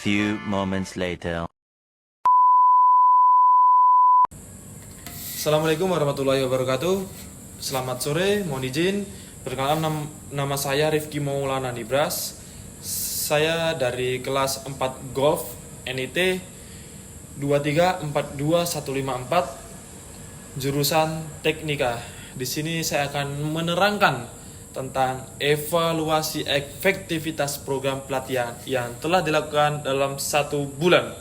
few moments later. Assalamualaikum warahmatullahi wabarakatuh. Selamat sore, mohon izin. Perkenalkan nama saya Rifki Maulana Nibras. Saya dari kelas 4 Golf NIT 2342154 jurusan Teknika. Di sini saya akan menerangkan tentang evaluasi efektivitas program pelatihan yang telah dilakukan dalam 1 bulan.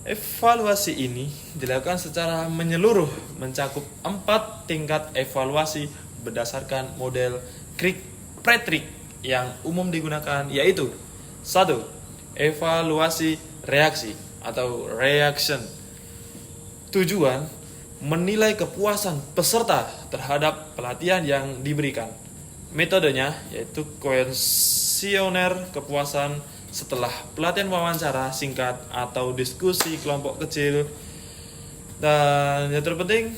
Evaluasi ini dilakukan secara menyeluruh, mencakup 4 tingkat evaluasi berdasarkan model Kirkpatrick yang umum digunakan, yaitu 1. Evaluasi reaksi atau reaction. Tujuan menilai kepuasan peserta terhadap pelatihan yang diberikan. Metodenya yaitu kuesioner kepuasan setelah pelatihan wawancara singkat atau diskusi kelompok kecil. Dan yang terpenting,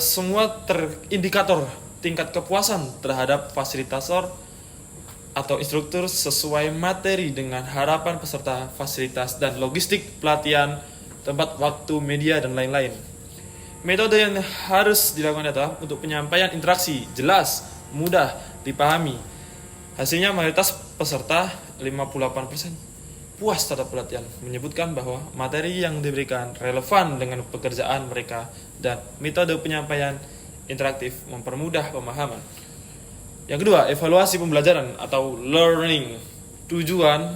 semua indikator tingkat kepuasan terhadap fasilitator atau instruktur sesuai materi dengan harapan peserta, fasilitas dan logistik pelatihan, tempat, waktu, media, dan lain-lain. Metode yang harus dilakukan adalah untuk penyampaian interaksi jelas, mudah dipahami. Hasilnya mayoritas peserta 58% puas terhadap pelatihan, menyebutkan bahwa materi yang diberikan relevan dengan pekerjaan mereka dan metode penyampaian interaktif mempermudah pemahaman. Yang kedua, evaluasi pembelajaran atau learning. Tujuan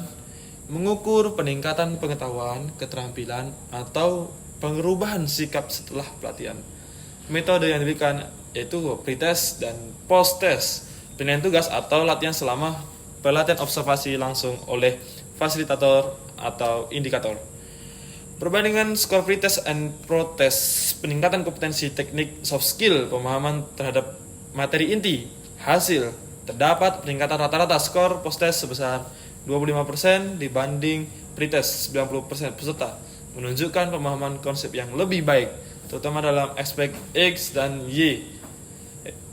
mengukur peningkatan pengetahuan, keterampilan, atau perubahan sikap setelah pelatihan. Metode yang diberikan yaitu pretest dan post-test. Penilaian tugas atau latihan selama pelatihan observasi langsung oleh fasilitator atau indikator. Perbandingan skor pretest and protest, peningkatan kompetensi teknik soft skill, pemahaman terhadap materi inti. Hasil, terdapat peningkatan rata-rata skor post-test sebesar 25% dibanding pretest 90% peserta, menunjukkan pemahaman konsep yang lebih baik, terutama dalam aspek X dan Y.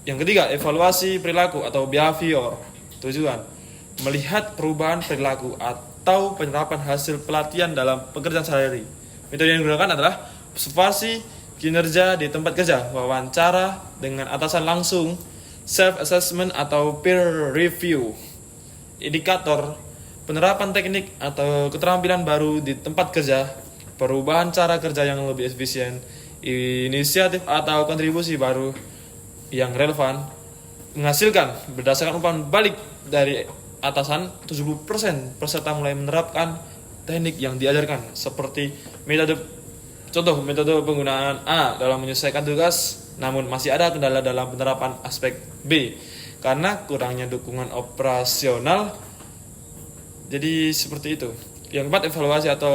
Yang ketiga, evaluasi perilaku atau behavior. Tujuan melihat perubahan perilaku atau penerapan hasil pelatihan dalam pekerjaan sehari-hari. Metode yang digunakan adalah observasi kinerja di tempat kerja, wawancara dengan atasan langsung, self-assessment atau peer review. Indikator penerapan teknik atau keterampilan baru di tempat kerja, perubahan cara kerja yang lebih efisien, inisiatif atau kontribusi baru yang relevan, menghasilkan berdasarkan umpan balik dari atasan 70% peserta mulai menerapkan teknik yang diajarkan, seperti metode penggunaan A dalam menyelesaikan tugas, namun masih ada kendala dalam penerapan aspek B karena kurangnya dukungan operasional. Jadi seperti itu. Yang keempat, evaluasi atau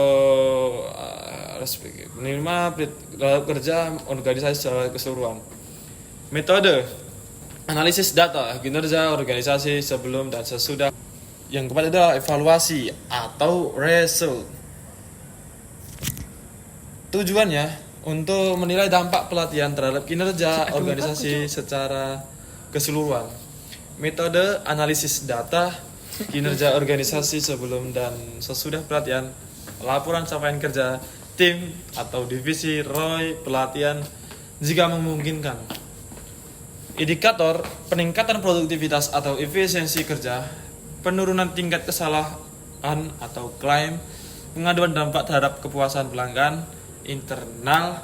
menerima kerja organisasi secara keseluruhan. Metode analisis data kinerja organisasi sebelum dan sesudah. Yang keempat adalah evaluasi atau result. Tujuannya untuk menilai dampak pelatihan terhadap kinerja organisasi secara keseluruhan. Metode analisis data kinerja organisasi sebelum dan sesudah pelatihan, laporan capaian kerja tim atau divisi ROI pelatihan jika memungkinkan. Indikator peningkatan produktivitas atau efisiensi kerja, penurunan tingkat kesalahan atau klaim, pengaduan dampak terhadap kepuasan pelanggan, internal,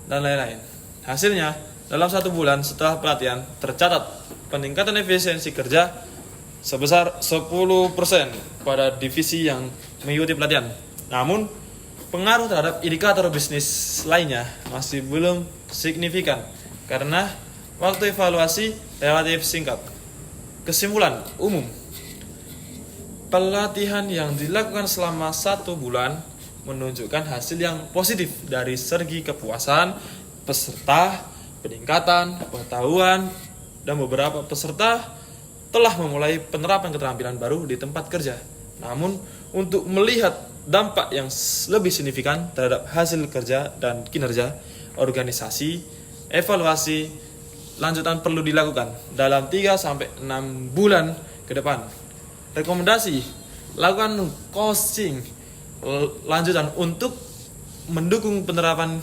dan lain-lain. Hasilnya, dalam 1 bulan setelah pelatihan, tercatat peningkatan efisiensi kerja sebesar 10% pada divisi yang mengikuti pelatihan. Namun, pengaruh terhadap indikator bisnis lainnya masih belum signifikan karena waktu evaluasi relatif singkat. Kesimpulan umum, pelatihan yang dilakukan selama 1 bulan menunjukkan hasil yang positif dari segi kepuasan peserta, peningkatan pengetahuan, dan beberapa peserta telah memulai penerapan keterampilan baru di tempat kerja. Namun, untuk melihat dampak yang lebih signifikan terhadap hasil kerja dan kinerja organisasi, evaluasi lanjutan perlu dilakukan dalam 3-6 bulan ke depan. Rekomendasi lakukan coaching lanjutan untuk mendukung penerapan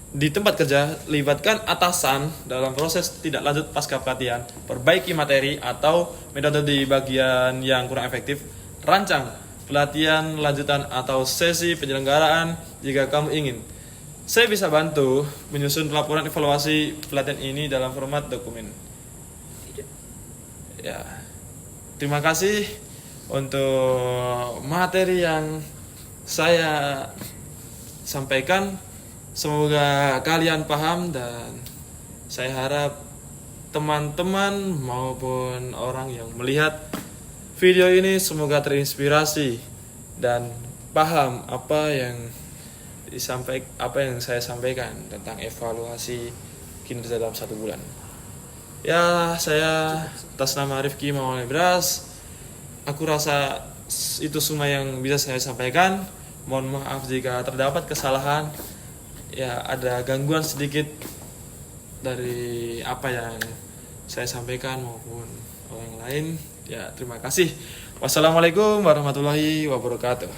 di tempat kerja. Libatkan atasan dalam proses tidak lanjut pasca pelatihan, perbaiki materi atau metode di bagian yang kurang efektif, rancang pelatihan lanjutan atau sesi penyelenggaraan jika kamu ingin. Saya bisa bantu menyusun laporan evaluasi pelatihan ini dalam format dokumen. Ya, terima kasih untuk materi yang saya sampaikan. Semoga kalian paham dan saya harap teman-teman maupun orang yang melihat video ini semoga terinspirasi dan paham apa yang saya sampaikan tentang evaluasi kinerja dalam 1 bulan. Ya, saya atas nama Rifki Maulana Bras, aku rasa itu semua yang bisa saya sampaikan. Mohon maaf jika terdapat kesalahan, ya ada gangguan sedikit dari apa yang saya sampaikan maupun orang lain. Ya, terima kasih. Wassalamualaikum warahmatullahi wabarakatuh.